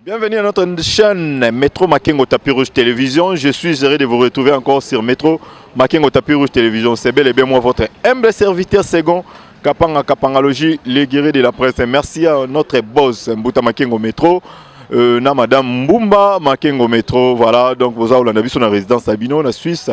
Bienvenue à notre chaîne Métro Makengo Tapis Rouge Télévision. Je suis heureux de vous retrouver encore sur Métro Makengo Tapis Rouge Télévision. C'est bel et bien moi, votre humble serviteur second, Kapanga Kapangalogie, les guerriers de la presse. Merci à notre boss, Mbuta Makengo Métro, na Madame Mbumba Makengo Métro. Voilà, donc vous avez vu sur la résidence à Bino, la Suisse.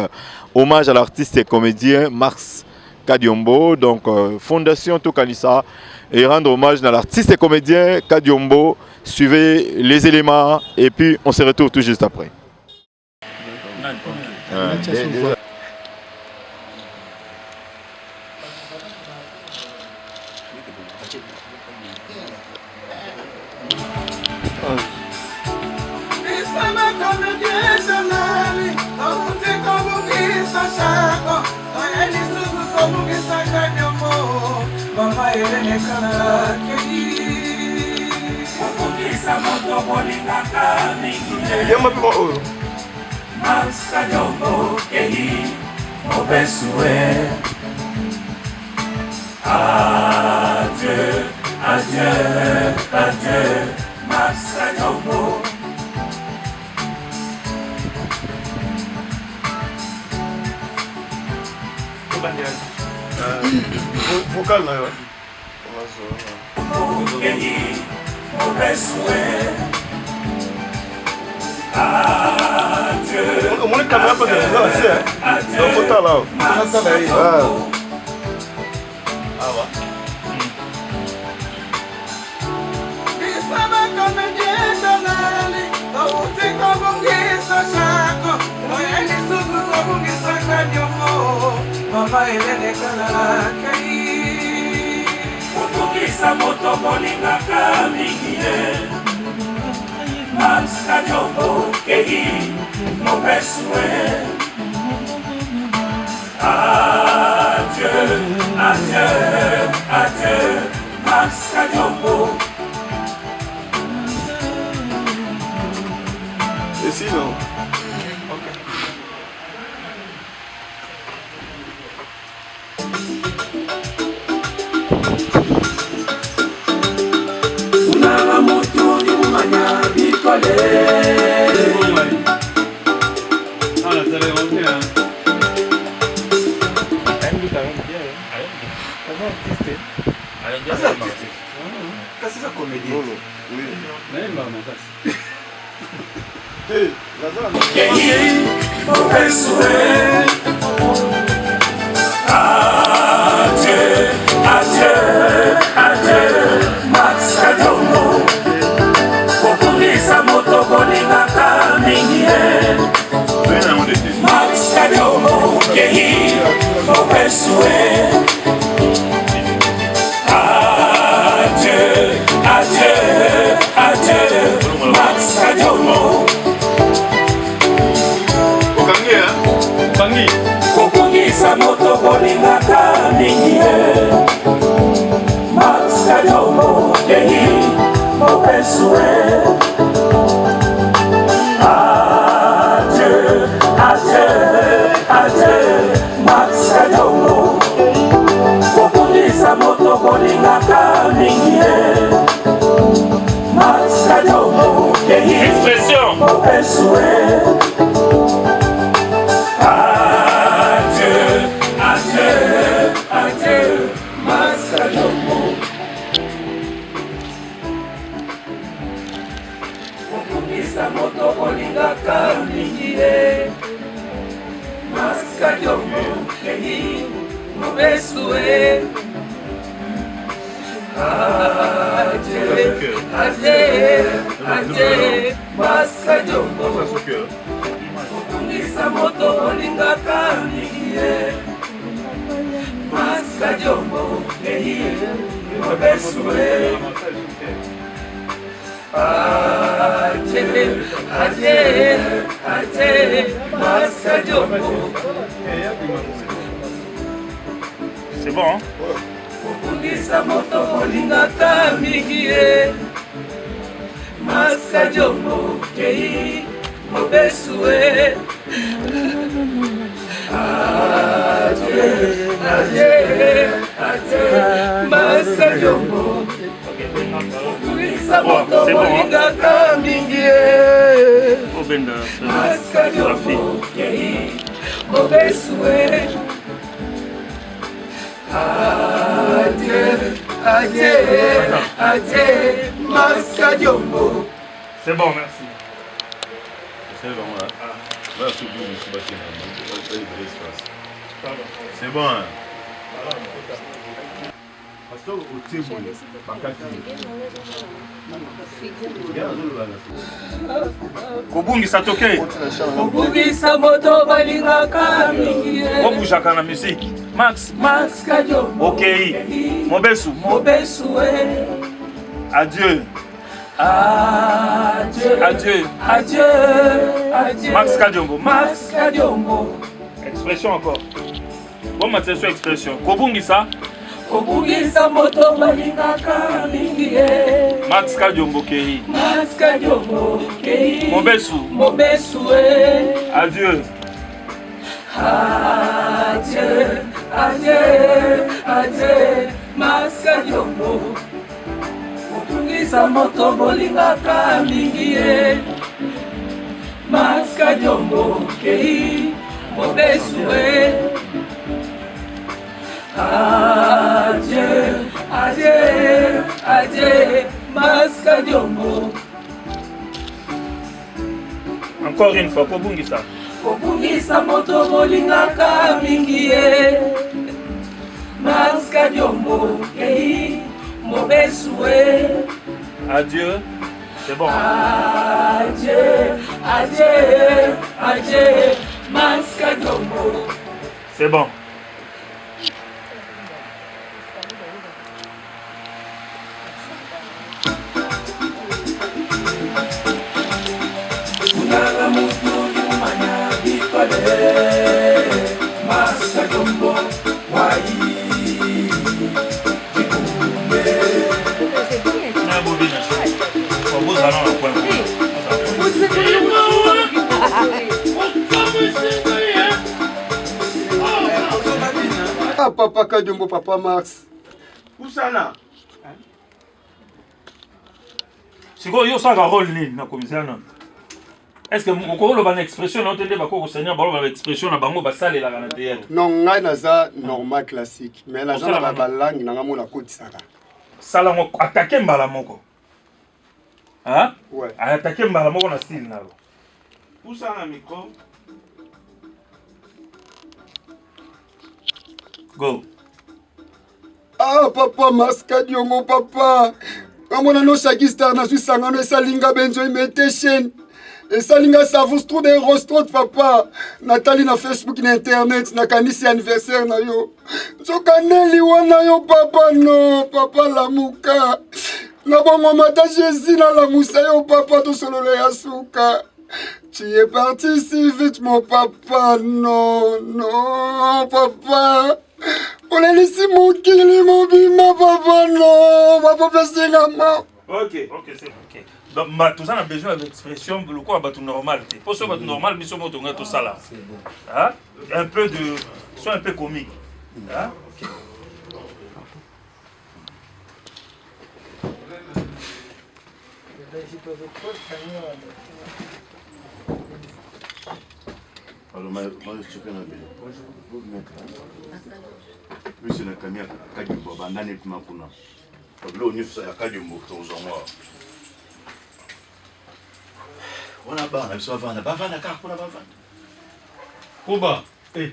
Hommage à l'artiste et comédien Max Kadiombo, donc Fondation Tokanissa, et rendre hommage à l'artiste et comédien Kadiombo. Suivez les éléments et puis on se retrouve tout juste après. Max Kadiombo Kehi Mobesoué. Adieu, adieu, adieu, Max Kadiombo. Vocal là. Kehi Mobesoué. Adieu, On est caméra parce que c'est assez. Donc faut là. Ah ouais. Moto molingaka mingi Max Kadiombo Kehi Mobesoué. Adieu, adieu, adieu, Max Kadiombo. Et sinon Adieu, adieu, adieu, Max Kadiombo. Populisa moto bolingaka mingi Max Kadiombo Kehi Mobesoué. Adieu, adieu, adieu, Max Kadiombo. Populisa moto bolingaka mingi Max Kadiombo Kehi Mobesoué. Adieu, adieu, adieu, Max Kadiombo. bolingaka mingi Maskajo Expression. Adieu, adieu, adieu Maskajo Okungisa moto bolingaka mingi Maskajo Kehi Mobesue Adieu, adieu, adieu, Maskajo Okungisa moto bolingaka mingi Maskajo Kehi Mobesue Adieu, adieu, adieu, Maskajo C'est bon, hein? Okungisa moto bolingaka mingi Maskajo Kehi Mobesue Adieu, adieu, adieu, Maskajo Okungisa moto bolingaka mingi Maskajo Kehi Mobesue Adieu, adieu, adieu, Maskajo. C'est bon, merci. C'est bon, là. C'est bon. Kobungisa toke. Okungisa moto balingaka mingi Obujaka na musique. Max. Maskajo. Ok. Mobesu. Mobesue. Adieu. Adieu, Adieu. adieu, adieu. Max Kadiombo. Maskajo. Expression encore. Bon, Mathieu, expression. Kobungisa. Okungisa moto balingaka mingi Max Kadiombo Kehi. Maskajo Kehi Mobesu. Mobesue. Adieu. Adieu, adieu, adieu, Maskajo. Okungisa moto bolingaka mingi Maskajo Kehi Mobesue. Adieu, adieu, adieu, Maskajo. Encore une fois, Kobungisa. Okungisa moto bolingaka mingi Maskajo Kehi Mobesue. Adieu. C'est bon. Adieu, adieu, adieu, Maskajo. C'est bon. Unala mutu yumanya bikole Maskajo wai Na bobina. Vamos lá na coisa. Ah, papa Kadiombo, papa Max. Où ça là? C'est quoi, yo ça a rôle ni na commissaire non? Est-ce que on a une expression non tende ba ko seigneur ba ba expression na bango ba sale la na théâtre? Non, ngai naza normal classique, mais la gens na ba langue na ngamo la kotisaka. Sala ngo attaquer mbala moko. Hein? Ouais. Attaquer mbala moko na style na. Où ça la micro? Go. Ah, papa Max Kadiombo, papa. Amona no shaki star na su sangano esalinga benzo imitation. Esalinga savus trop de rostro papa. Nathalie na Facebook na internet na kanisi anniversaire na yo. Zokaneli wana yo papa no, papa lamuka. Na bongo mata Jésus na lamusa yo papa to sololo ya suka. Tu es parti si vite mon papa, non, non, papa. On a laissé mon kili, mon bima, papa, non, papa, c'est la main. Ok, c'est ok. Donc, tout ça, on a besoin d'expression, le quoi, tout normal. Pour ça, tout normal, mais sur mon tout ça là. Hein? Un peu de. Soit un peu comique. Hein? Ok. Alors, moi, je suis un peu. C'est la caméra qui a dit que je suis un peu. Là, on est sur la caméra qui a dit on a pas, on a pas, on a pas, on a pas. Kuba, eh.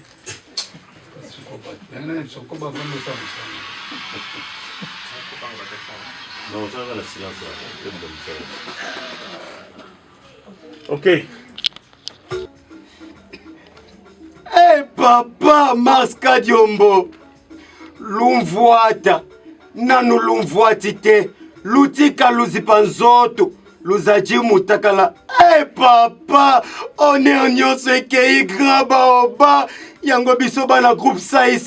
Non, ça va la silence. Ok. Hey papa Maska Diombo, lumvuata nanu lumvuati te lutika luzipanzoto luzaji mutakala. Hey papa, on est nyonso ekei graba oba yango biso bana groupe sai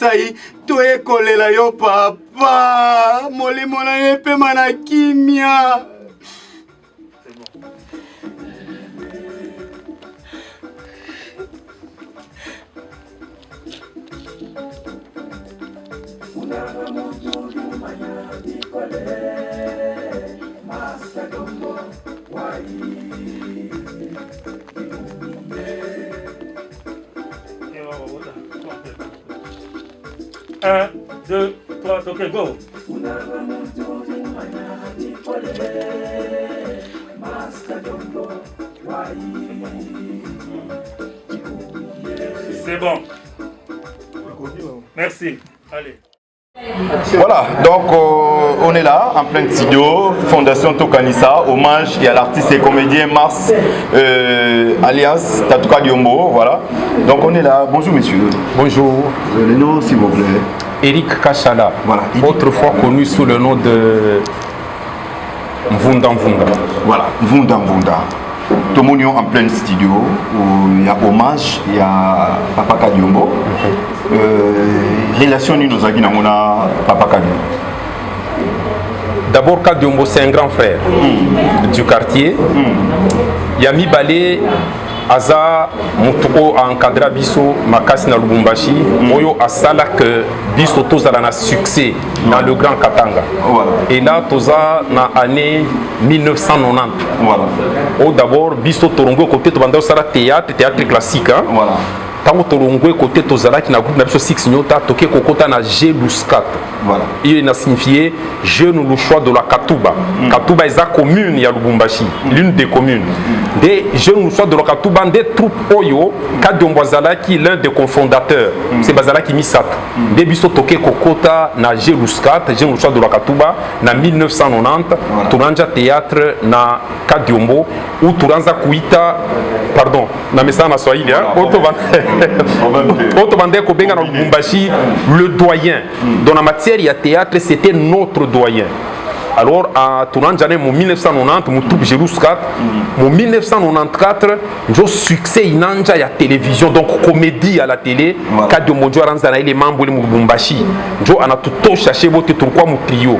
to ekolela yo papa molimo na ye pe mana kimia. Un, deux, trois, ok, go. C'est bon. Merci. Allez. Voilà, donc on est là en plein studio, Fondation Tokanissa, hommage à l'artiste et comédien Mars alias Tatuka Diombo, voilà. Donc on est là, bonjour monsieur. Bonjour. Le nom s'il vous plaît. Eric Kachala, voilà. Autrefois connu sous le nom de Mvunda Mvunda. Voilà, Mvunda Mvunda. Tomonio en plein studio, où il y a hommage, il y a Papa Kadiombo. Relation nous a dit Papa Kadiombo. D'abord, Kadiombo, c'est un grand frère du quartier. Yami Balé, Aza, Moutoko a encadré Bisso, Makasi na Lubumbashi. Oyo Asala que Bisso Tozala na succès dans le Grand Katanga. Voilà. Et là, Toza na année 1990. Voilà. Oh, d'abord, Bisso Torongo côté Tobanda Sala théâtre classique. Hein? Voilà. Tango Torongo côté Tozala qui na groupe Nabiso 6 Nyota, Toké Kokota na G-Luskat. Voilà. Il a signifié jeune le choix de la Katuba. Katuba est la commune, il y a Lubumbashi, l'une des communes. Des jeunes le choix de la Katuba, des troupes Oyo, Kadiombo Zala qui est l'un des cofondateurs. C'est Bazala qui misat. Des biso toke kokota na G-Luskat, jeune le choix de la Katuba, na 1990, Turanja théâtre na Kadiombo, ou Turanza Kuita, pardon, na messa na Swahili, Otobande Kobenga na Lubumbashi, le doyen. Dans la matière, il y a théâtre, c'était notre doyen. Alors, en Tourangane, en 1990, mon troupe G-Luskat, en 1994, j'ai succès inanja à la télévision, donc comédie à la télé, Kadio Mojo Aranzana, les membres de Lubumbashi. J'ai tout cherché, pourquoi mon trio.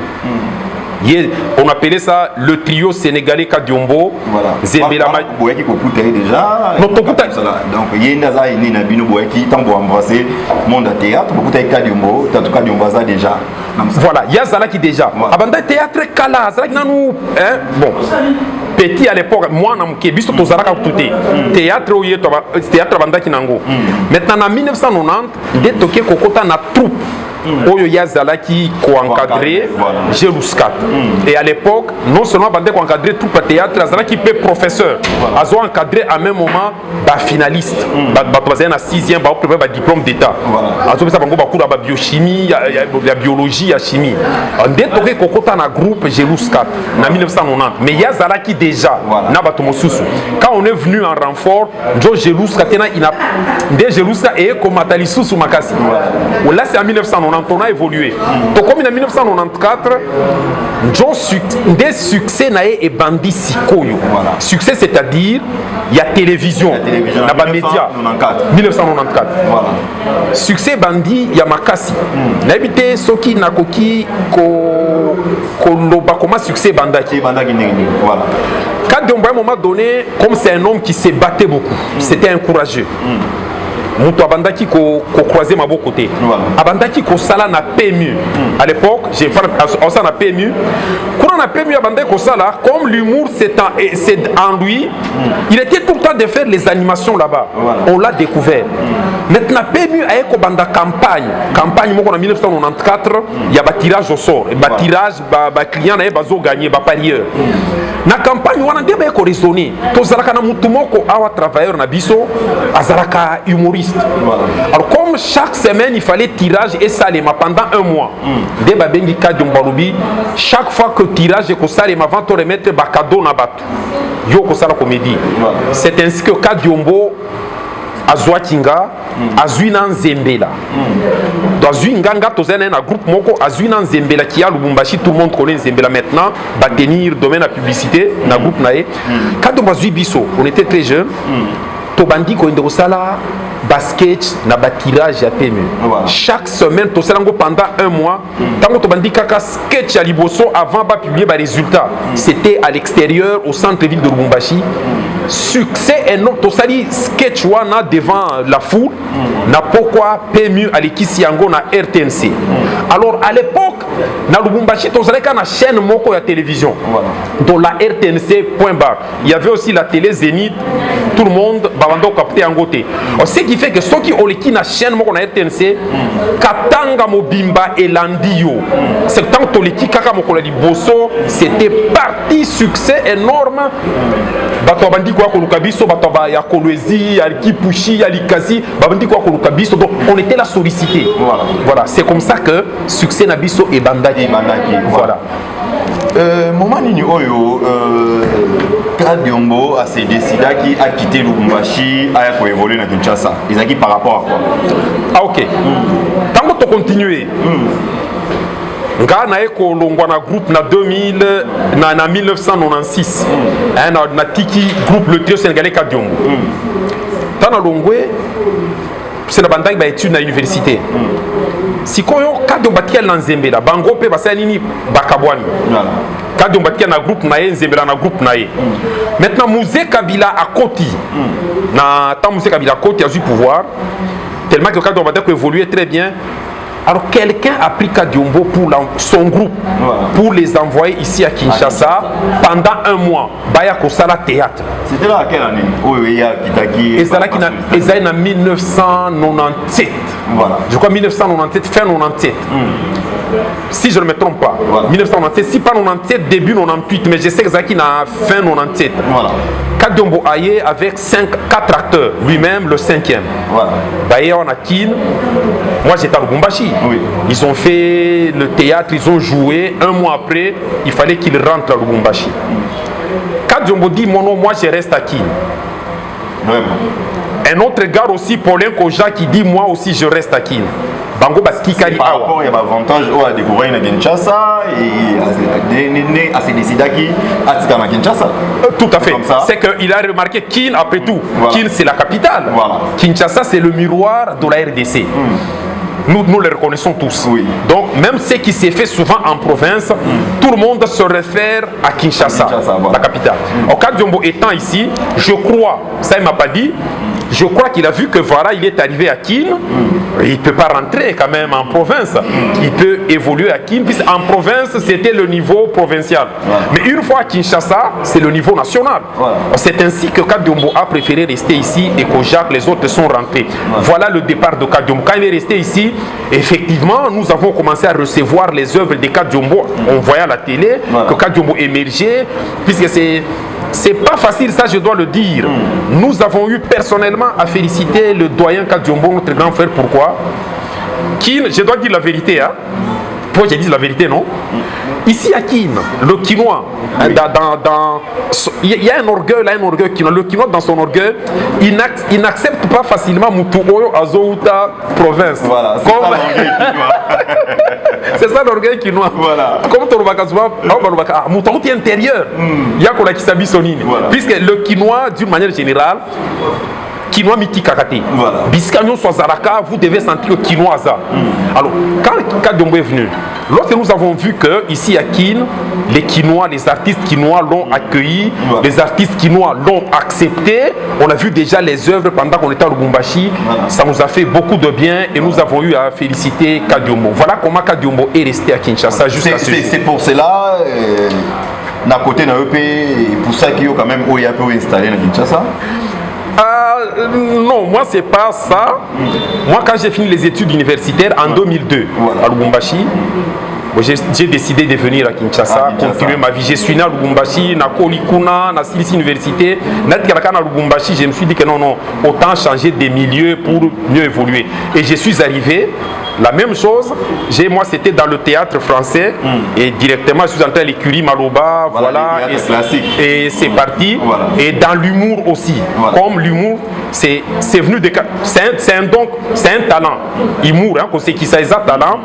On appelait ça le trio sénégalais Kadiombo. Voilà. Zembelama. Boyaki Kokuta déjà. Non, Kokuta. Donc, Yendaza et Nina Bino Boyaki, tant pour embrasser monde à théâtre, Kokuta et Kadiombo, Tatuka Diombaza déjà. Voilà, il y a Zala qui déjà. Abanda théâtre Kala, Zala qui nous. Bon. Petit à l'époque, moi, je suis tout théâtre, théâtre Banda Kinango. Maintenant, en 1990, dès que Kokota na troupe. Oyo Yazala qui co-encadré G-Luskat. Et à l'époque, non seulement Bandé co-encadré tout le théâtre, Yazala qui peut professeur. Ils ont encadré à même moment finaliste. Ils ont un 6e diplôme d'état. Ils ont la biochimie, la biologie, la chimie. Dès que Kokota na groupe G-Luskat en 1990. Mais Yazala qui déjà na batomosusu. Quand on est venu en renfort, G-Luskat dès G-Luskat et comme Matalisu sous Makasi. Là c'est en 1990. On a évolué. Donc comme en 1994, des succès et bandit sikoyo. Succès c'est-à-dire il y a télévision, il y a média. 1994. Voilà. Succès bandit il y a Makasi. N'habité Soki Nakoki comment succès bandaki. Voilà. Quand à un moment donné, comme c'est un homme qui s'est battu beaucoup, c'était un courageux. mutu abandaki ko croiser ma côté. Abandaki ko sala na PMU. À l'époque, j'ai fait ça na PMU. Quand on a PMU abandaki ko sala, comme l'humour c'est en lui, il était tout le temps de faire les animations là-bas. On l'a découvert. Maintenant PMU a ko banda campagne moko en 1994, il y a ba tirage au sort, ba tirage ba client na bazo gagner ba parieur. Na campagne wana ndebe ko raisonner. To zalaka na mutu moko awa travailleur na biso azalaka humoriste. Alors comme chaque semaine il fallait tirage et salema pendant un mois. Deba bengi Kadiombalubi, chaque fois que tirage ko salema avant de remettre ba cadeau na batu. Yo ko sala comédie. C'est ainsi que Kadiombo azwa kinga azwi na nzembela azwi nganga tozana na groupe moko azwi na nzembela qui a Lubumbashi, tout le monde connaît nzembela maintenant va tenir domaine la publicité na groupe nae quand on azwi biso on était très jeunes to bandi ko ndo sala basket na batirage ya PMU chaque semaine to sala ngo pendant un mois tango to bandi kaka sketch ya liboso avant ba publier ba résultats c'était à l'extérieur au centre-ville de Lubumbashi. Succès énorme, to sali sketch wana devant la foule na pourquoi PMU alekisi yango na RTNC. Alors à l'époque na Lubumbashi to zaleka na chaîne moko ya télévision dans la RTNC.bar. Il y avait aussi la télé Zénith, tout le monde babando capté en côté. Ce qui fait que ceux qui ont na chaîne moko na RTNC katanga mobimba elandio. C'est tant to leki kaka moko la liboso, c'était parti succès énorme. Bato bandi kwa kolukabiso bato ba ya kolwezi ya kipushi ya likasi bandi kwa kolukabiso, donc on était là sollicité. Voilà, c'est comme ça que succès nabiso et bandaki. Voilà. Moment nini oyo Kadiombo a se décidé qui a quitté Lubumbashi a ko évoluer na Kinshasa. Ils ont par rapport à quoi? Ah OK. Tant que tu continuer. Nga na eko longwa na groupe na 2000 na 1996 na tiki groupe le trio sénégalais Kadiombo tana longwe c'est la bandai ba étude na université sikoyo Kadiombo batia na Nzembela bango pe basala nini bakabwani Kadiombo batia na groupe na ye Nzembela na groupe na ye maintenant Musée Kabila a Koti na tant Musée Kabila a Koti a eu pouvoir tellement que Kadiombo a évolué très bien. Alors quelqu'un a pris Kadiombo pour son groupe, pour les envoyer ici à Kinshasa pendant un mois. Baya Kosala théâtre. C'était là à quelle année? Oui, et ça en 1997. Voilà. Je crois 1997, fin 97. Si je ne me trompe pas. Voilà. 1997, si pas 97, début 98, mais je sais que Zaki n'a fin 97. Voilà. Kadiombo Aye avec 4 acteurs, lui-même le 5e. Voilà. Baye on a Kin. Moi j'étais à Lubumbashi. Oui. Ils ont fait le théâtre, ils ont joué. Un mois après, il fallait qu'ils rentrent à Lubumbashi. Kadiombo dit mon nom, moi je reste à Kin. Vraiment. Un autre gars aussi, Paulin Koja, qui dit moi aussi je reste à Kin. Bango Baski Kali Par rapport, il y a un avantage à découvrir à Kinshasa et à se décider à Kinshasa. Tout à fait. C'est qu'il a remarqué Kin après tout. Voilà. Kin c'est la capitale. Voilà. Kinshasa c'est le miroir de la RDC. Nous les reconnaissons tous. Oui. Donc même ce qui s'est fait souvent en province, tout le monde se réfère à Kinshasa, voilà. La capitale. Kadiombo étant ici, je crois, ça il m'a pas dit, je crois qu'il a vu que voilà, il est arrivé à Kin. Il ne peut pas rentrer quand même en province. Il peut évoluer à Kin, puisqu'en province, c'était le niveau provincial. Voilà. Mais une fois à Kinshasa, c'est le niveau national. Voilà. C'est ainsi que Kadiombo a préféré rester ici et que Jacques, les autres sont rentrés. Voilà le départ de Kadiombo. Quand il est resté ici, effectivement, nous avons commencé à recevoir les œuvres de Kadiombo. On voyait à la télé que Kadiombo émergeait, puisque c'est pas facile, ça je dois le dire. Nous avons eu personnellement à féliciter le doyen Kadiombo, notre grand frère. Pourquoi? Kin, je dois dire la vérité, hein? Pourquoi j'ai dit la vérité, non? Ici à Kin, le Kinois, il y a un orgueil là, un orgueil Kinois. Le Kinois, dans son orgueil, il n'accepte pas facilement Mutuoyo Azouta province. Voilà, c'est ça l'orgueil Kinois. Voilà. Comme Torobakazoua, Mutuoyo intérieur, il y a qu'on a qui s'habille sonine. Puisque le Kinois, d'une manière générale, Kinois miti kakate. Biscanyon soit Zaraka, vous devez sentir le Kinois. Alors, quand Kadiombo est venu, lorsque nous avons vu que ici à Kin, les Kinois, les artistes kinois l'ont accueilli, les artistes kinois l'ont accepté, on a vu déjà les œuvres pendant qu'on était à Lubumbashi, ça nous a fait beaucoup de bien et nous avons eu à féliciter Kadiombo. Voilà comment Kadiombo est resté à Kinshasa jusqu'à ce jour. C'est pour cela, à côté de l'EP, pour ça qu'il y a quand même OIAP installé à Kinshasa. Non, moi c'est pas ça. Moi quand j'ai fini les études universitaires en 2002 à Lubumbashi, j'ai décidé de venir à Kinshasa, continuer ma vie. Je suis né à Lubumbashi, na Kolikuna, na Silisi Université. Na Lubumbashi, je me suis dit que non, autant changer des milieux pour mieux évoluer. Et je suis arrivé. La même chose, moi c'était dans le théâtre français et directement je suis entré à l'écurie Maloba, voilà, et c'est parti. Voilà. Et dans l'humour aussi, comme l'humour, c'est venu de... C'est un talent, humour, hein, c'est qui ça est un talent,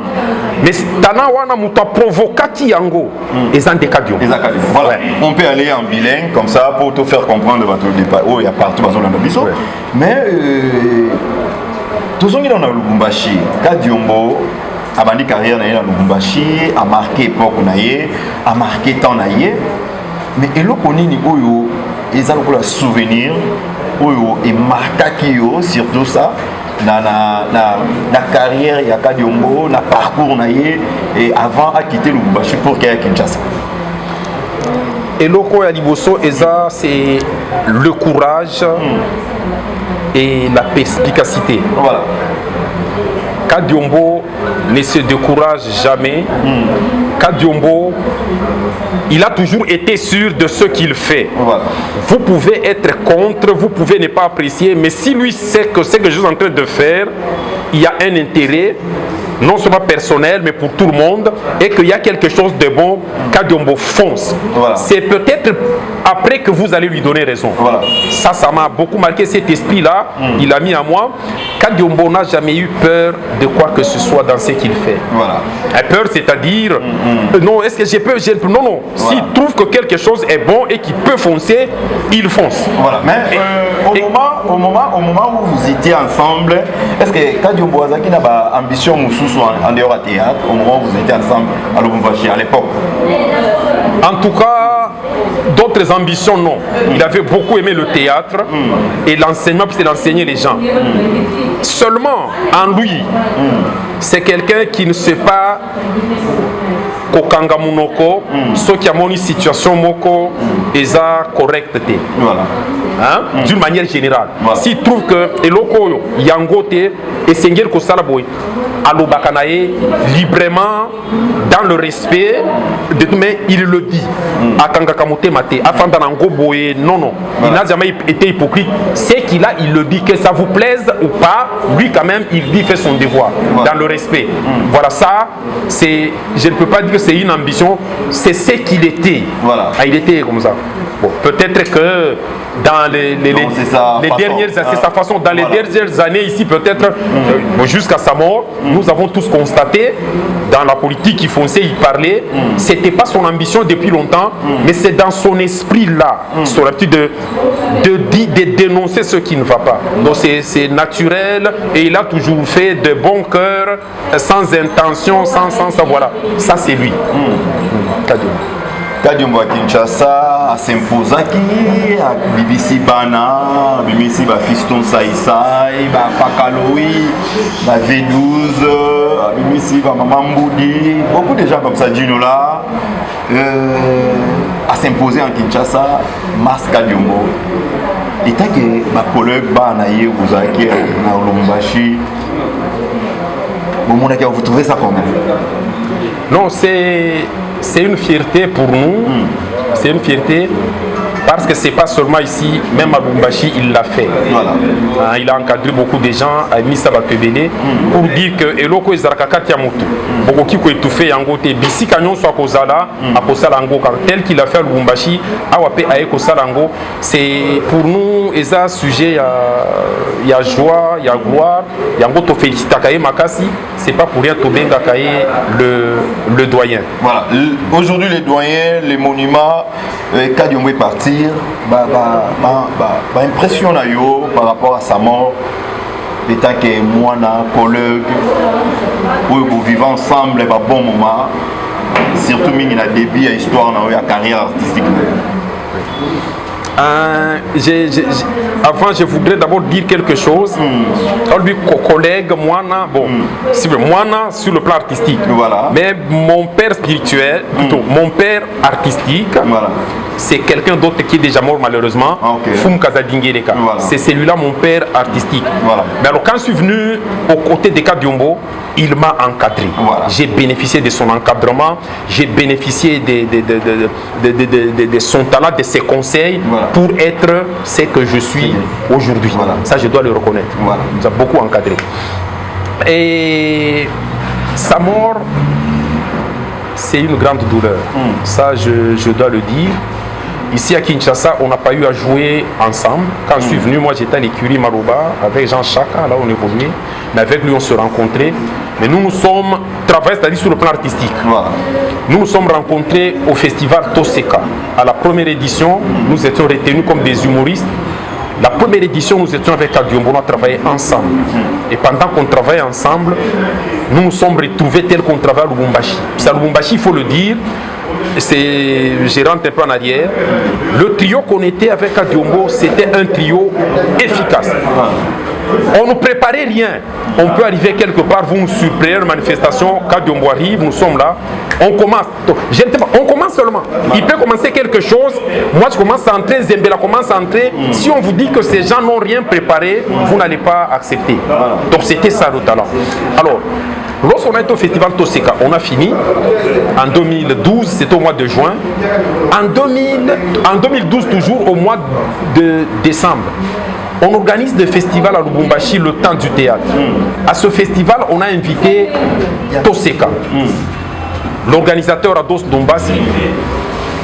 mais talent wana muta provocati yango, et en décadio. Voilà, on peut aller en bilingue comme ça pour te faire comprendre votre départ. Oh, il y a partout dans le biseau, mais tous dans le Lubumbashi, Kadiombo a bandi carrière dans le Lubumbashi, a marqué époque naie, a marqué temps naie, mais eloko nini oyo ezalo ko la souvenir oyo et marquaki yo surtout ça na carrière ya Kadiombo, na parcours naie et avant à quitter le Lubumbashi pour qu'il y ait Kinshasa. Eloko ya liboso eza c'est le courage et la perspicacité. Voilà. Kadiombo ne se décourage jamais. Kadiombo, il a toujours été sûr de ce qu'il fait. Voilà. Vous pouvez être contre, vous pouvez ne pas apprécier, mais si lui sait que ce que je suis en train de faire, il y a un intérêt, non seulement personnel, mais pour tout le monde, et qu'il y a quelque chose de bon, Kadiombo fonce. Voilà. C'est peut-être après que vous allez lui donner raison. Voilà. Ça m'a beaucoup marqué, cet esprit-là, il a mis à moi. Kadiombo n'a jamais eu peur de quoi que ce soit dans ce qu'il fait. Voilà. Peur, c'est-à-dire, non, est-ce que j'ai peur? Non, non. Voilà. S'il trouve que quelque chose est bon et qu'il peut foncer, il fonce. Voilà. Mais au moment où vous étiez ensemble, est-ce que Kadiombo Azaki n'a pas ambition en dehors du théâtre, au moment où vous étiez ensemble à Lubumbashi à l'époque? En tout cas, d'autres ambitions, non. Il avait beaucoup aimé le théâtre et l'enseignement, puisqu'il enseignait les gens. Seulement, en lui, c'est quelqu'un qui ne sait pas kokanga munoko, ceux qui ont une situation moko, eza correcte. Voilà. Hein? D'une manière générale. Voilà. S'il trouve que eloko yangote et sengel ko salaboy alobakanae librement dans le respect mais il le dit akanga kamote mate afanda nango boye non. Il n'a jamais été hypocrite. C'est qu'il a, il le dit, que ça vous plaise ou pas, lui quand même il dit fait son devoir dans le respect. Voilà, ça c'est, je ne peux pas dire que c'est une ambition, c'est ce qu'il était. Voilà. Ah, il était comme ça. Bon, peut-être que dans les dernières années, c'est sa façon. Dans les dernières années ici, peut-être jusqu'à sa mort, nous avons tous constaté dans la politique qu'il fonçait, il parlait. C'était pas son ambition depuis longtemps, mais c'est dans son esprit là, son habitude de dénoncer ce qui ne va pas. Donc c'est naturel et il a toujours fait de bon cœur, sans intention, sans voilà. Ça c'est lui. Kadiombo à Kinshasa, à Sempozaki, à BBC Bana, BBC Fiston Saïsaï, à Pakaloui, à V12, à BBC Mamamboudi, beaucoup de gens comme ça, Ginola, à s'imposer en Kinshasa, Mas Kadiombo. Et tant que ma collègue Banaïe, vous avez qui à Lubumbashi, vous trouvez ça comment? Non, c'est une fierté pour nous, c'est une fierté parce que c'est pas seulement ici, même à Lubumbashi il l'a fait. Voilà. Il a encadré beaucoup de gens, a mis ça à Pebele pour dire que eloko ezarkakati ya moto. Beaucoup qui ko étouffé yango te bisi kanyon soit kozala a kosala ngo tel qu'il a fait à Lubumbashi awape aye kosala ngo, c'est pour nous eza sujet ya joie, ya gloire, yango to félicita kaye makasi, c'est pas pour rien to benga kaye le doyen. Voilà, aujourd'hui les doyens, les monuments Kadiombo est parti. Impression par rapport à sa mort. étant que moi, collègue, pour vivre ensemble, un bon moment, surtout il y a début, il y a histoire, il y a carrière artistique. Avant, je voudrais d'abord dire quelque chose. Lui, collègue, moi, bon, moi, sur le plan artistique. Voilà. Mais mon père spirituel, plutôt, mon père artistique, voilà. C'est quelqu'un d'autre qui est déjà mort malheureusement. Foum Kazadingereka. Voilà. C'est celui-là, mon père artistique. Voilà. Mais alors, quand je suis venu aux côtés de Kadiombo, il m'a encadré. Voilà. J'ai bénéficié de son encadrement, j'ai bénéficié de son talent, de ses conseils, voilà. Pour être ce que je suis aujourd'hui. Voilà. Ça, je dois le reconnaître. Voilà. Il nous a beaucoup encadré. Et sa mort, c'est une grande douleur. Ça, je dois le dire. Ici à Kinshasa, on n'a pas eu à jouer ensemble. Quand je suis venu, moi j'étais à l'écurie Maroba avec Jean Chaka, là on évoluait. Mais avec lui on se rencontrait. Mais nous nous sommes travaillés, c'est-à-dire sur le plan artistique. Voilà. Nous nous sommes rencontrés au festival Toseka. À la première édition, nous étions retenus comme des humoristes. La première édition, nous étions avec Kadiombo, on a travaillé ensemble. Et pendant qu'on travaillait ensemble, nous nous sommes retrouvés tels qu'on travaille à Lubumbashi. À Lubumbashi, il faut le dire, je rentre un peu en arrière. Le trio qu'on était avec Kadiombo, c'était un trio efficace. On ne préparait rien. On peut arriver quelque part, vous nous surprenez, une manifestation, Kadiombo arrive, nous sommes là. On commence. On commence seulement. Il peut commencer quelque chose. Moi, je commence à entrer, Zembela commence à entrer. Si on vous dit que ces gens n'ont rien préparé, vous n'allez pas accepter. Donc, c'était ça le talent. Alors, lorsqu'on a été au festival Toseka, on a fini en 2012, c'était au mois de juin. En 2012, toujours au mois de décembre, on organise des festivals à Lubumbashi, le temps du théâtre. À ce festival, on a invité Toseka. L'organisateur Ados Dombasi,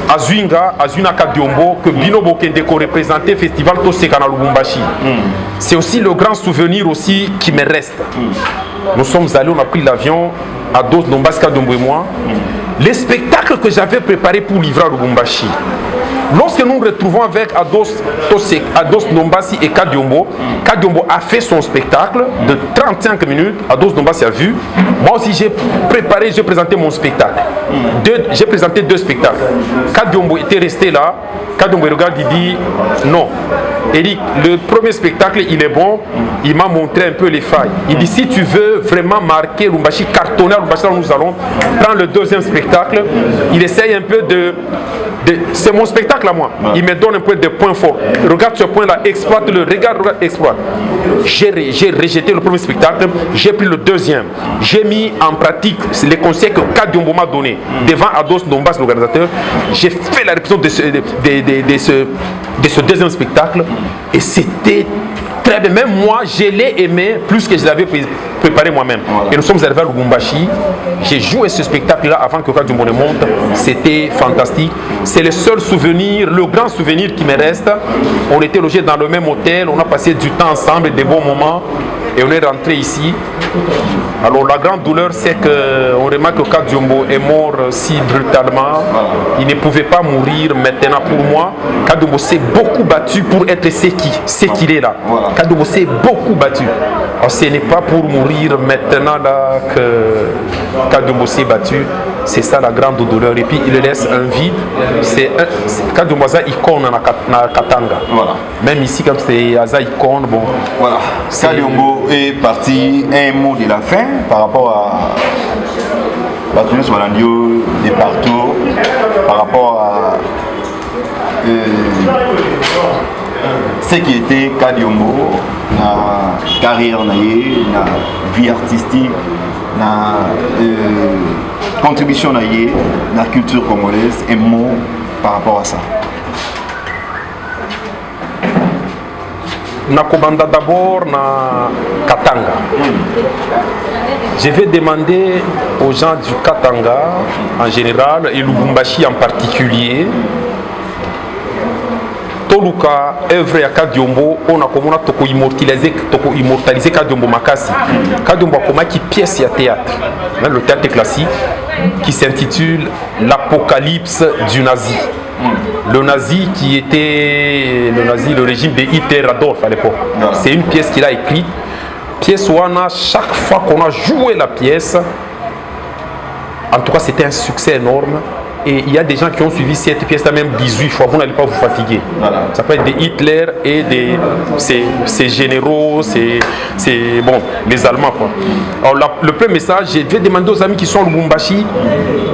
Azuna Kadiombo, que Bino Bokendeko représentait le festival Toseka à Lubumbashi. C'est aussi le grand souvenir aussi qui me reste. Nous sommes allés, on a pris l'avion, Ados Dombasi, Kadiombo et moi. Les spectacles que j'avais préparés pour livrer à Lubumbashi. Lorsque nous nous retrouvons avec Ados Dombasi et Kadiombo, Kadiombo a fait son spectacle de 35 minutes. Ados Dombasi a vu. Moi aussi, j'ai préparé, j'ai présenté mon spectacle. J'ai présenté 2 spectacles. Kadiombo était resté là. Kadiombo regarde, il dit non. Eric, le premier spectacle, il est bon. Il m'a montré un peu les failles. Il dit si tu veux vraiment marquer Lubumbashi, cartonner à Lubumbashi, nous allons prendre le 2e spectacle. Il essaye un peu c'est mon spectacle à moi. Il me donne un peu de points forts. Regarde ce point-là, exploite-le. Regarde, exploite. J'ai rejeté le premier spectacle, j'ai pris le 2e. J'ai mis en pratique les conseils que Kadiombo m'a donné devant Ados Dombas, l'organisateur. J'ai fait la répétition de ce 2e spectacle et c'était très bien. Même moi, je l'ai aimé plus que je l'avais préparé moi-même. Et nous sommes arrivés à Lubumbashi. J'ai joué ce spectacle-là avant que Kadiombo ne monte. C'était fantastique. C'est le seul souvenir, le grand souvenir qui me reste. On était logés dans le même hôtel. On a passé du temps ensemble, des bons moments. Et on est rentré ici. Alors la grande douleur, c'est qu'on remarque que Kadiombo est mort si brutalement. Il ne pouvait pas mourir maintenant pour moi. Kadiombo s'est beaucoup battu pour être ce qu'il est là. Kadiombo s'est beaucoup battu. Alors, ce n'est pas pour mourir maintenant là que Kadiombo s'est battu. C'est ça la grande douleur. Et puis il laisse un vide. Kadiombo a une icône dans Katanga. Voilà. Même ici, comme c'est une icône, bon. Voilà. Kadiombo est parti. Un mot de la fin par rapport à Batunis Walandio des partout, par rapport à ce qui était Kadiombo, la carrière, la vie artistique, la contribution à la culture congolaise, un mot par rapport à ça. Nakobanda d'abord na Katanga. Je vais demander aux gens du Katanga en général et Lubumbashi en particulier. Toluka œuvre ya Kadiombo, on a comme on toko immortaliser Kadiombo makasi. Kadiombo a qui pièce ya théâtre, même le théâtre classique, qui s'intitule L'Apocalypse du nazi. Le nazi qui était le régime de Hitler Adolf à l'époque. C'est une pièce qu'il a écrite pièce wana chaque fois qu'on a joué la pièce, en tout cas c'était un succès énorme. Et il y a des gens qui ont suivi cette pièce-là même 18 fois, vous n'allez pas vous fatiguer. Voilà. Ça peut être des Hitler et ces généraux, bon, les Allemands. Quoi. Alors le premier message, je vais demander aux amis qui sont au Lubumbashi,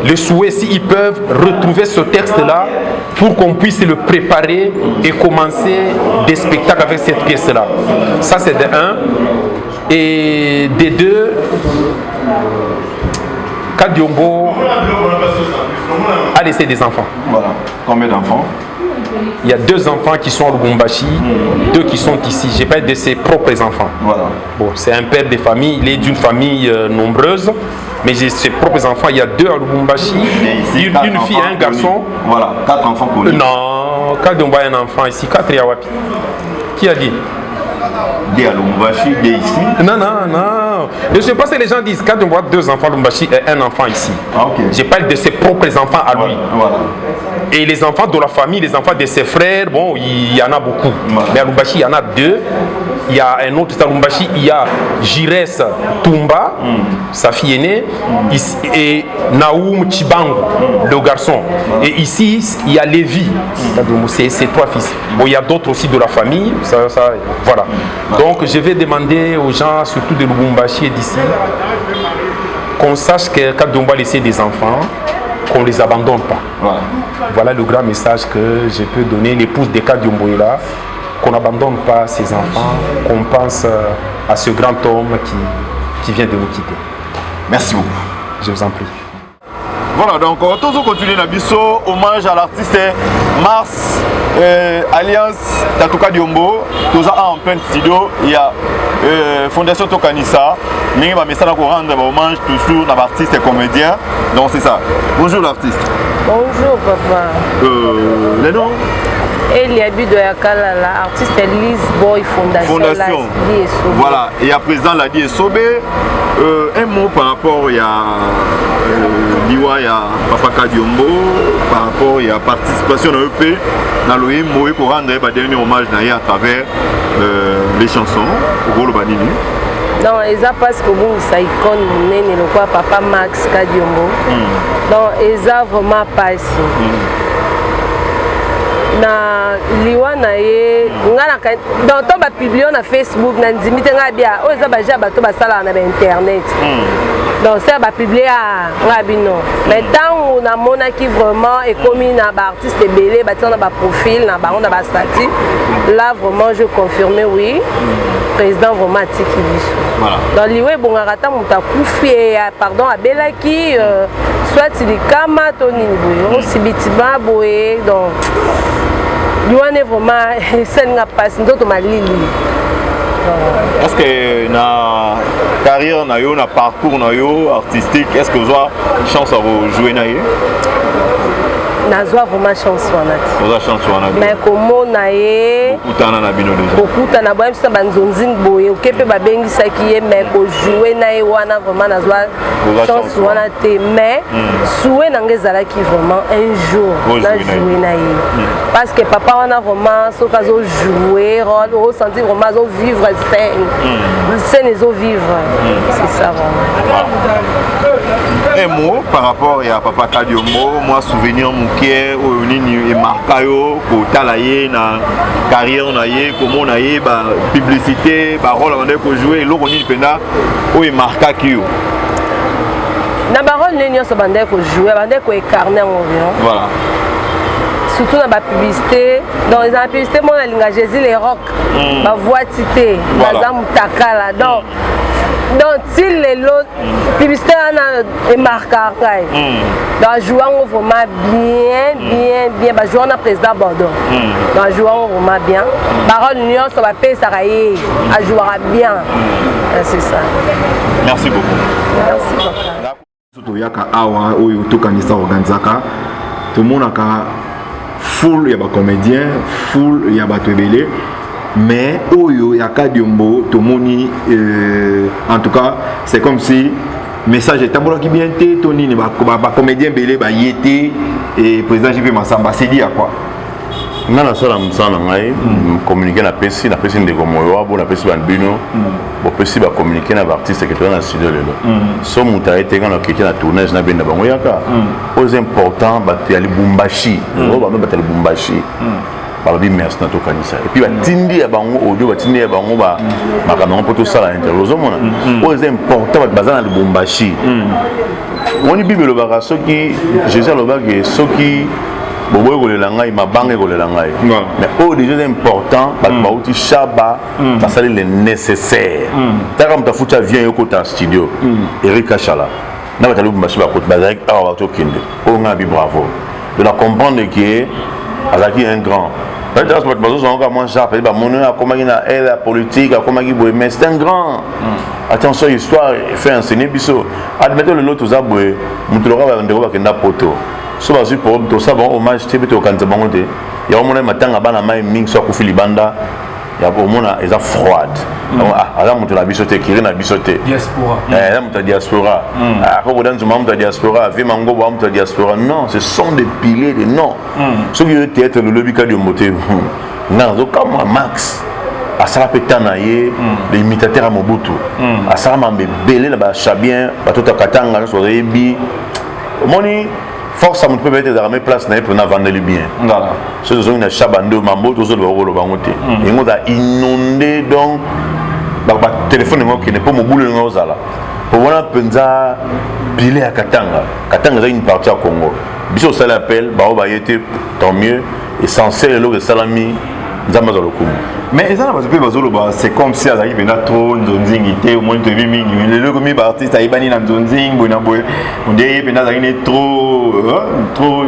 le souhait s'ils peuvent retrouver ce texte-là pour qu'on puisse le préparer et commencer des spectacles avec cette pièce-là. Ça c'est de un. Et des deux, Kadiombo a laissé des enfants. Voilà. Combien d'enfants? Il y a 2 enfants qui sont au Lubumbashi, 2 qui sont ici. Je parle de ses propres enfants. Voilà. Bon, c'est un père de famille, il est d'une famille nombreuse, mais j'ai ses propres enfants. Il y a 2 à Lubumbashi, une fille et un garçon. Voilà, 4 enfants connus. Non, Kadiombo a un enfant ici, 4 et Awapi. Qui a dit? Des à Lubumbashi, des ici. Non. Je ne sais pas si les gens disent quand on voit 2 enfants à Lubumbashi et un enfant ici. Ah, okay. Je parle de ses propres enfants à lui. Voilà. Et les enfants de la famille, les enfants de ses frères, bon, il y en a beaucoup. Voilà. Mais à Lubumbashi, il y en a 2. Il y a un autre à Lubumbashi, il y a Jires Tumba, sa fille aînée, et Naoum Chibango, le garçon. Et ici, il y a Lévi, c'est 3 fils. Bon, il y a d'autres aussi de la famille, voilà. Donc, je vais demander aux gens, surtout de Lubumbashi et d'ici, qu'on sache que quand on va laisser des enfants, qu'on ne les abandonne pas. Voilà le grand message que je peux donner, l'épouse de Kadiombo est là. Qu'on n'abandonne pas ses enfants, qu'on pense à ce grand homme qui vient de nous quitter. Merci beaucoup. Je vous en prie. Voilà, donc on va continuer la biseau, hommage à l'artiste Mars, Alliance Tatuka Diombo, tout ça en plein studio, il y a Fondation Tokanissa, nous va rendre hommage toujours à l'artiste et comédien, donc c'est ça. Bonjour l'artiste. Bonjour papa. Les noms? Eliabi de Yakalala, artiste Lise Boy Fondation. Voilà, et à présent la DSOB, un mot par rapport à Liwa, il y a Papa Kadiombo, par rapport à la participation de l'EP, dans le Moé pour rendre un dernier hommage à travers les chansons au rôle Banini. Non, ils ont parce que vous ça icône nene le quoi Papa Max Kadiombo. Donc ils ont vraiment passé. Na liwa na ye ngana dans to ba publier na Facebook na ndimite nga bia o za ba ja ba to ba sala na internet donc ça ba publier à rabino mais tant on a mona qui vraiment est commis na ba artiste belé ba tina ba profil na ba on a ba statut là vraiment je confirme oui président vraiment tiki biso voilà dans liwa bon ngata muta kufi pardon a belaki soit il kama to ni boyo sibitiba boye donc Luane vraiment c'est une passe d'autres malili. Est-ce que na carrière na yo na parcours na yo artistique est-ce que vous avez chance à vous jouer na yo? Nazwa vraiment chance wanati. Vous avez chance wanati. Mais comment na ye? Okutana na bino déjà. Okutana ba msa banzonzing boye okepe ba bengi saki mais ko jouer na ye wana vraiment nazwa chance wanati mais souhait nangezala qui vraiment un jour na jouer na ye. Parce que papa wana vraiment so kazo jouer on sentir vraiment zo vivre scène zo vivre. C'est ça vraiment. Un mot par rapport à Papa Kadiombo, moi souvenir mukie o nini e markayo ko talaye na carrière na ye comment na ye ba publicité ba rôle on ko jouer lo nini penda o e marka ki yo. Na ba rôle nini so bande ko jouer bande ko incarner en orion. Voilà. Surtout dans la publicité, dans les publicités moi na linga Jésus les rock, ba voitité, baza mutakala donc s'il les l'autre publicité est marqué dans jouant vraiment bien bah jouant na président Bordeaux dans jouant vraiment bien parole union ça va payer ça à jouer bien c'est ça. Merci beaucoup. Merci papa. Surtout yaka awa oyo tokanisa organizaka tout le monde a full ya ba comédien full ya ba tebele. Mais Oyo Yakadiombo, Tomoni, en tout cas, c'est comme si le message est taboula qui bien été, Tony, comédien belé, yété, et président JP Massamba, c'est dit à quoi? Nana sala musana ngai communiquer na pesi ndeko moyo abo na pesi banbino bo pesi ba communiquer na artiste que tu na studio lelo so muta été quand on na tournage na benda bango yaka aux important ba te ali Bumbashi o ba ba te Bumbashi ba bi merci na to kanisa et puis ba tindi ya bango audio ba tindi ya bango ba makambo poto sala interview zo mona aux important ba bazana na Bumbashi on y bible ba soki Jésus lo ba ke soki bobo kolela ngai mabanga kolela ngai mais au déjà important ba uti shaba passer le nécessaire taka mtafuta vient yoko ta studio Eric Achala na ba talubu masiba ko bazak awa to kinde o ngabi bravo de la comprendre que azaki un grand peut-être que bazo zonga moi ça peut ba mono comment il a la politique comment il boy mais c'est un grand attention histoire fait enseigner biso admettons le lot aux aboué mutulora ba ndeko ba kenda poto so bazu pour to ça bon hommage te beto kanza bango te ya omona matanga bana mai mingi so ku filibanda ya omona eza froide ala mutu na biso te kiri na biso te diaspora la mutu diaspora ko bodanzu mutu diaspora vi mango ba mutu diaspora non ce sont des piliers de non so qui théâtre le lobby ka de moté non zo comme Max asala petana ye l'imitateur à Mobutu asala mambele la ba chabien ba tota katanga so rebi moni force à mon peut être d'armer place na pour na vendre le bien voilà ce sont une chabando mambo tous le rôle bangote et on a inondé donc ba téléphone ngo qui n'est pas mon boulot ngo zala pour voilà penza bilé à Katanga c'est une partie à Congo biso ça l'appel ba yete tant mieux essentiel le salami nzamba za lokumu mais ezana bazo pe bazolo ba c'est comme si azaki bena trop nzonzingi te au moins te bi mingi le comme ba artiste ayibani na nzonzingi bona boy on dit bena azaki ne trop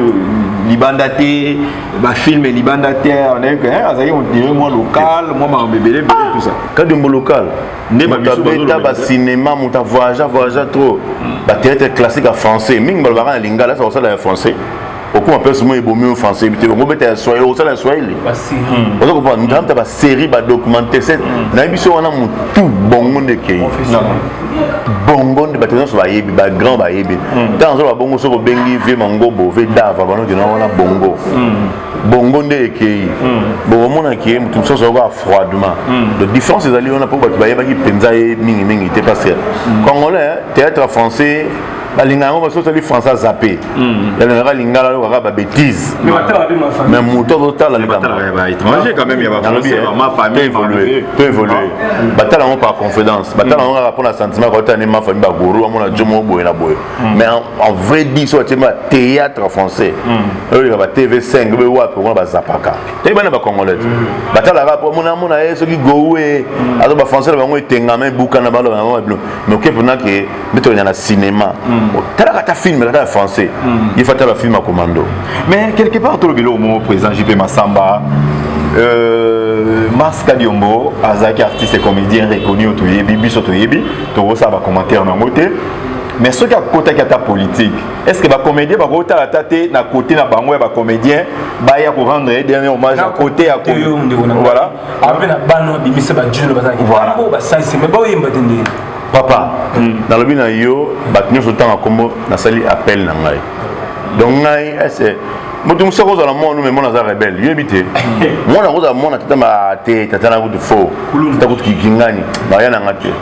libanda te ba film libanda te on est que azaki on dirait moi local moi ma bébé tout ça quand de local ne ba biso bazolo ba cinéma muta voyage trop ba théâtre classique en français mingi ba ba lingala ça la français beaucoup appellent souvent les bombes français mais on peut être soyez au ça la soyez on comprend nous avons ta série ba documenter c'est na biso on a tout bongo de kei bongo de bâtiment so ba yebi ba grand ba yebi dans so ba bongo so ko bengi vie mango bo ve dava ba no de na bongo bongo de kei bon mon a qui tout ça so va froidement de différence les alliés on a pour ba yeba ki penza mingi mingi te parce congolais théâtre français balinga ngo baso tali français zappé ya na lingala lo ka ba bêtise mais moto total les ba étranger quand même il y a ba français ma famille peut évoluer batala ngo par confidence batala ngo rapport à sentiment ko tani ma famille ba goro amona jomo boy na boy mais en vrai dit so tellement théâtre français eux ba TV5 be wa pour ba zapaka te bana ba congolais batala rapport mona eso ki gowe azo ba français ba ngo etengama buka na balo mais ok pour na que meto na cinéma ta film là français il faut faire le film à commando mais quelque part tout le bilo au président JP Massamba Maska Diombo azaki artiste et comédien reconnu au Toyebi biso Toyebi to ça va commentaire na moté mais ce qui a côté qui ta politique est-ce que ba comédien ba côté la tête na côté na bango ba comédien ba ya ko rendre dernier hommage à côté à voilà après na bano bimisa ba julo bazaki voilà ba ça c'est mais ba yemba tende papa dans le bina yo batnyo so tanga kombo na sali appel na ngai donc ngai c'est moto musoko za la mo mais mona za rebelle yebite mona ko za mona tata ma te tata na kutu fo tata kutu kingani ba yana ngate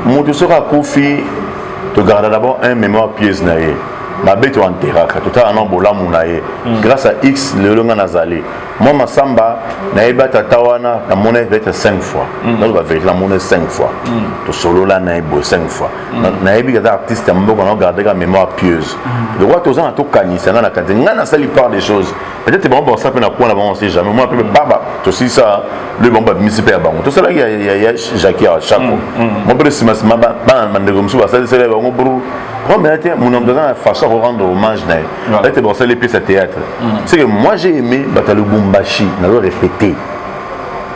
moto soka kofi to garder d'abord un mémoire pièce na ye ma bête en terrain tout à un bola munaye grâce à X le longa nazali moi Massamba na eba tatawana na monnaie va être 5 fois donc va faire la monnaie 5 fois to solo la na ebo 5 fois na ebi ga artiste mboko na garder la mémoire pieuse le roi tozana to kanisa na kanza ngana sali part des choses peut-être bon ça peut na quoi là on sait jamais moi peut baba to si ça le bon ba municipal ya bango to ça là il y a Jackie à chaque moi peut si ma ba mandego msu ba ça c'est là bango bru comme mon homme dans façon de rendre hommage là était bon ça les pièces à théâtre c'est que moi j'ai aimé Batalu Bumbashi na le répéter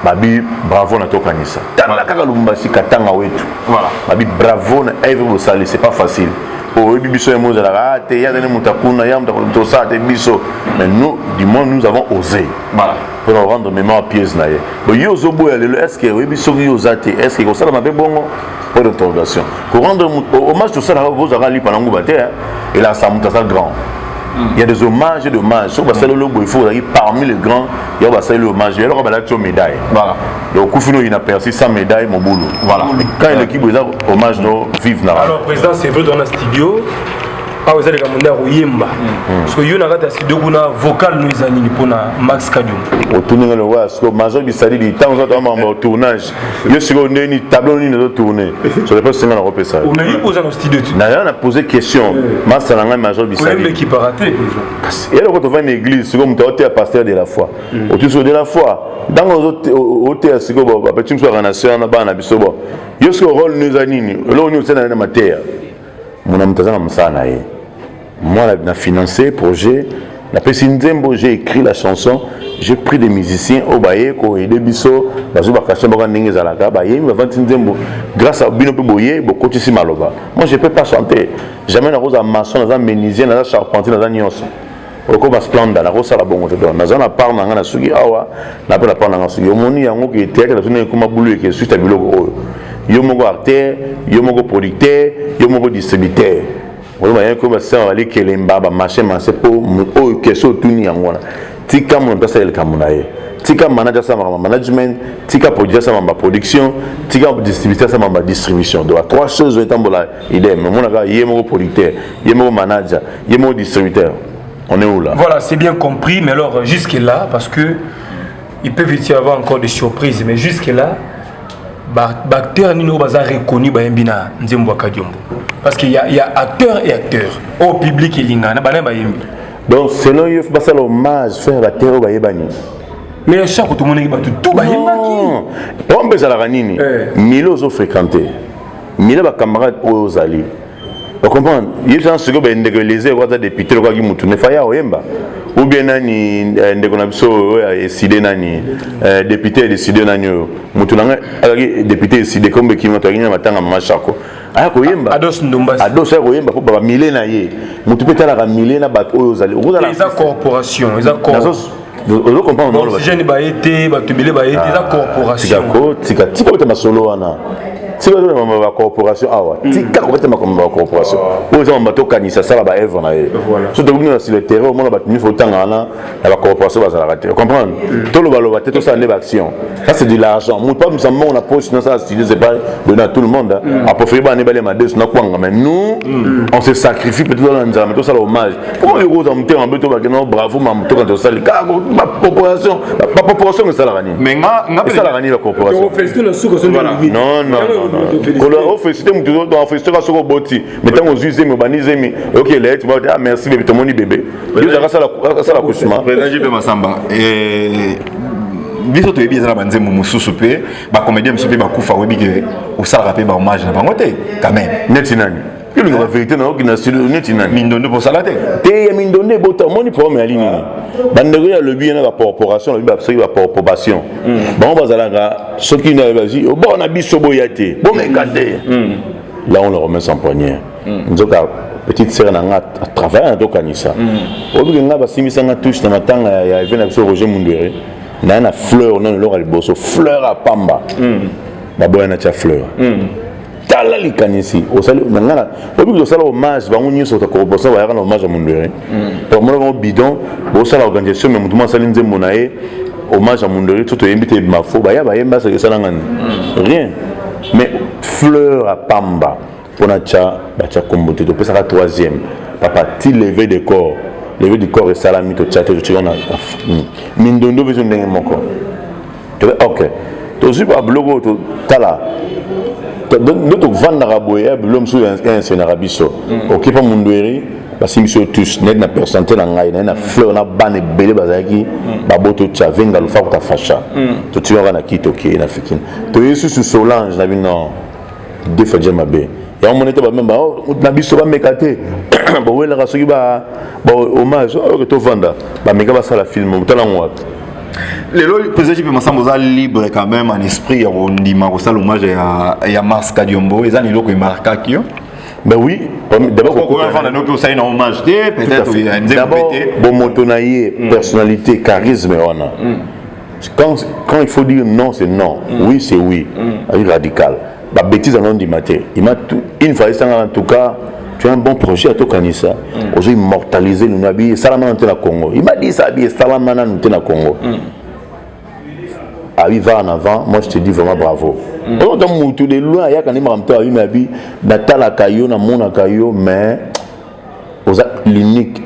babi bravo na to kanisa tala kaka Lubumbashi katanga wetu voilà babi bravo na every sali c'est pas facile oh biso emo za la te ya dane mutakuna ya mutakuto ça te biso mais nous du moins nous avons osé voilà pour rendre mémoire pièce na ye bo yo zo boya le est-ce que biso yo zate est-ce que ça m'a fait bongo pour l'interrogation pour rendre hommage tout ça là vous avez lu pendant ngoubaté et là ça monte ça grand Il y a des hommages et des hommages. Sur le logo, il faut parmi les grands, il y a des hommages. Il y a des médailles. Voilà. Donc, il a perçu 100 médailles, mon boulot. Voilà. Quand l'équipe est hommage, vive là. Alors, président, c'est vrai dans le studio. Vous avez dit parce que vous avez studio vocal pour Max Kadium. Au tournage, le major Bissali dit tant au tournage. Je suis venu tableau de tourner. Je ne sais pas si on a repéré ça. On a posé dans le studio. On a posé question. Max Salanga major Bissali. Vous l'équipe a raté. Et là, quand on va à l'église, c'est comme tu es pasteur de la foi. Au-dessus de la foi. Dans les autres, c'est comme tu sois en nation, on a ban à Bissobo. Je suis au rôle de nos amis. Là, on est dans la matière. Mon ami Tazana Msana. Moi, j'ai financé le projet. J'ai écrit la chanson. J'ai pris des musiciens au Baye, qui ont aidé Bisso. Grâce à Bino Boye, beaucoup de Maloba. Moi, je ne peux pas chanter. Jamais dans la maçon, dans la menuisier, dans la charpentier, dans la nyonso. Oko ba splenda na rosa la bongo te na zana par na ngana sugi awa na pela par na sugi omoni yango ki teke la tune kuma bulu ke suite biloko oyo yo moko acteur yo moko producteur yo moko distributeur on va yako ba sa ali kelemba ba marché marché po oyo ke so tuni yango na tika mon pesa el kamunaye tika manager sa management tika producer sa ma production tika distributeur sa ma distribution donc trois choses étant bola idem mais mon aga yemo producteur yemo manager yemo distributeur. On est où là? Voilà, c'est bien compris, mais alors jusque-là, parce que il peut y avoir encore des surprises, mais jusque-là, acteur Nino Baza reconnu Bayembina Nzembo Kadiombo. Parce qu'il y a acteur et acteur. Au public, il y a donc, selon Yof Bassa l'hommage, faire la terre au Bayebani. Mais chaque tout le monde est tout Bayembani. On peut la ranini. Milo ont fréquenté. Milo va camarade aux alliés. Vous comprenez? Il y a des gens qui ont des députés qui ont fait ou bien nani décidé nani député décidé nani député décidé comme qui ont gagné matanga machako aya koyemba ados ndomba ados ya koyemba ko ba milena ye mutu peta la milena ba oyozali les corporation les accords vous comprenez non si jeune ba été ba tubile ba été les corporation tika tika ma solo wana si vous avez une corporation, si vous avez une corporation, vous avez une corporation, ça va être surtout sur le terrain, il faut la corporation va s'arrêter. Vous comprenez? Tout le monde tout ça est action. Ça c'est de l'argent. Nous pas on approche ça c'est pas donner à tout le monde. Après faire mais nous on se sacrifie peut-être dans un tout ça l'hommage. Pourquoi les gros amateurs en béton bravo maman tout quand ça la corporation c'est ça la gagner. Mais c'est ça la gagner la corporation. Non non. On fait système toujours dans fait ça sur boti mettons aux usines urbanisés OK là tu vas dire merci bébé tout le monde bébé il y a ça la couchement président JP Massamba biso to yebi ezala banzembo mususu pe ba comédien mususu pe ba kufa webi ke osala pe ba hommage na bango te quand même neti nani il y a la vérité na okina studio neti nani mindondo pour salate te mindondo bota moni problème ali nini bandeko ya lobi na corporation lobi ba corporation bon bazalanga soki na bazi bon na biso boyate bon mekate là on le remet sans poignée nzoka petite sœur na nga travailler dans kanisa obi nga basimisa nga touche na matanga ya event avec Roger Mundere na fleur non le bosso fleur à pamba baboya na cha fleur tala likanisi osali ngana obi osala hommage bango nyiso ta corporation ba yana hommage à Mundere pour moi bidon osala organisation mais mutu sali nzembo na ye hommage à Mundere tout invité mafo ba ya ba yemba ça sala ngani rien mais fleur à pamba pour na cha ba cha kombote to pesa ka troisième papa ti lever de corps lever du corps et salami to cha to chona mindondo besoin ndenge moko OK to super blogo to tala notre vendre boya l'homme sous un scénarabiso OK pas Mundere basimisi tous net na pourcentage na ngai na fleur na bane belé bazaki baboto cha venga le fa ko ta fasha to tiwa na kitoki na fikini to yesu su Solange na bino defaje mabe ya monete ba memba na biso ba mekate ba wela ka soki ba hommage que to vanda ba meka ba sala film tala ngwa le président JP Massamba libre quand même en esprit ya ondima ko sala hommage ya Max Kadiombo ezani loko marka kio. Ben oui, d'abord bon motonaïe, personnalité, charisme quand il faut dire non c'est non, oui c'est oui, radical. La bêtise en nom du matin. Il m'a une fois en tout cas tu as un bon projet à Tokanisa, aujourd'hui immortaliser le Nabi, Salamana dans le Congo. Il m'a dit ça, Salamana dans le Congo. Il va en avant, moi je te dis vraiment bravo. Dans tout de loin, il y a quand même un peu à Nabi, Natala Kayo, Namona Kayo, mais l'unique,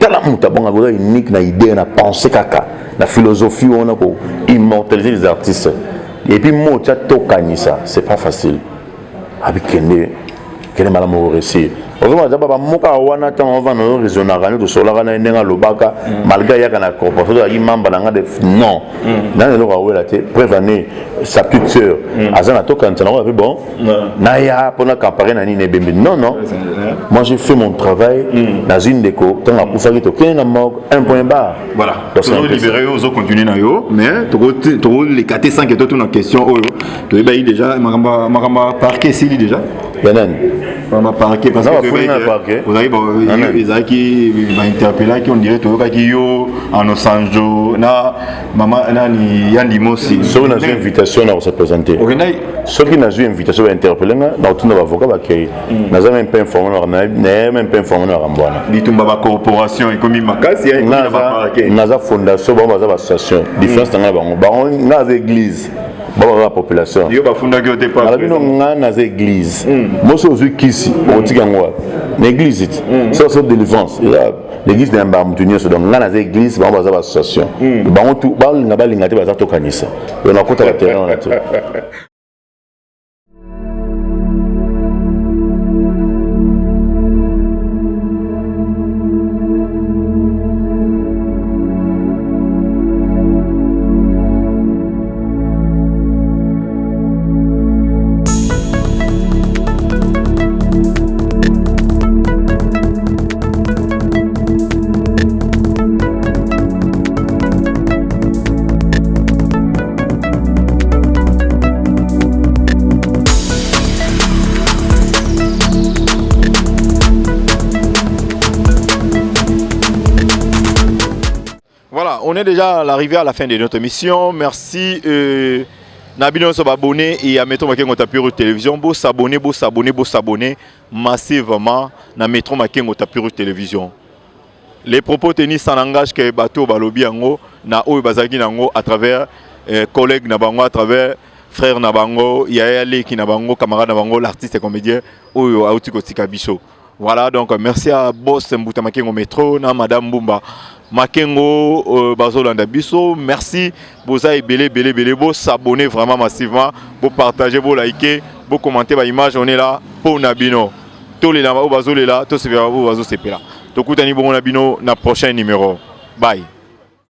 unique na idée, na pensée kaka, na philosophie, on a pour immortaliser les artistes. Et puis moi, tu as Tokanisa, c'est pas facile. Avec quel est mal réussi. Malgré il y a membre non. Prévenez sa petite sœur. Bon, non, non. Moi j'ai fait mon travail dans une déco. Un point barre. Voilà. Donc libéré aux autres continuer na yo, mais les 400 qui est une question. Tu es déjà Maramba parquet s'il déjà. On va parquer parce que vous avez des qui va interpeller qui on dirait tout qui yo en Osanjo na maman nani Yandi Mosi. Sur une invitation à se présenter. Ceux qui n'ont eu invitation à interpeller dans tout l'avocat va créer. N'a même pas informé même pas informé Rambouana. Dit tout ma corporation et comme Makasi Naza fondation bon baza association. Différence dans la baron Naza église. La population. Il y a fondé que pas. La dans église. Moi c'est aux ici au Tigangwa. L'église c'est une délivrance. L'église d'un bamtunio donc dans église bon baza association. Baron tout bal ngaba lingate baza tokanisa. On a côté la terrain là. On est déjà arrivé à la fin de notre émission. Merci Nabino de s'abonner et à Métro Makengo Tapis Télévision. Vous s'abonner massivement à Métro Makengo Tapis Télévision. Les propos tenus sans langage que bateau balobi ango na o bazaki nango à travers collègues nabango, à travers frères nabango, yaya leki nabango, camarade nabango, l'artiste et comédien oyo autiko tikabiso. Voilà, donc merci à Boss Mbouta Makengo Métro, na Madame Bumba Makengo Bazolanda Biso. Merci, Boza et Belé, vous s'abonner vraiment massivement, vous partager, vous liker, vous commenter ma image, on est là pour Nabino. Tous les là, Bazolela, tous ces là. Donc, vous avez bon Nabino dans le prochain numéro. Bye.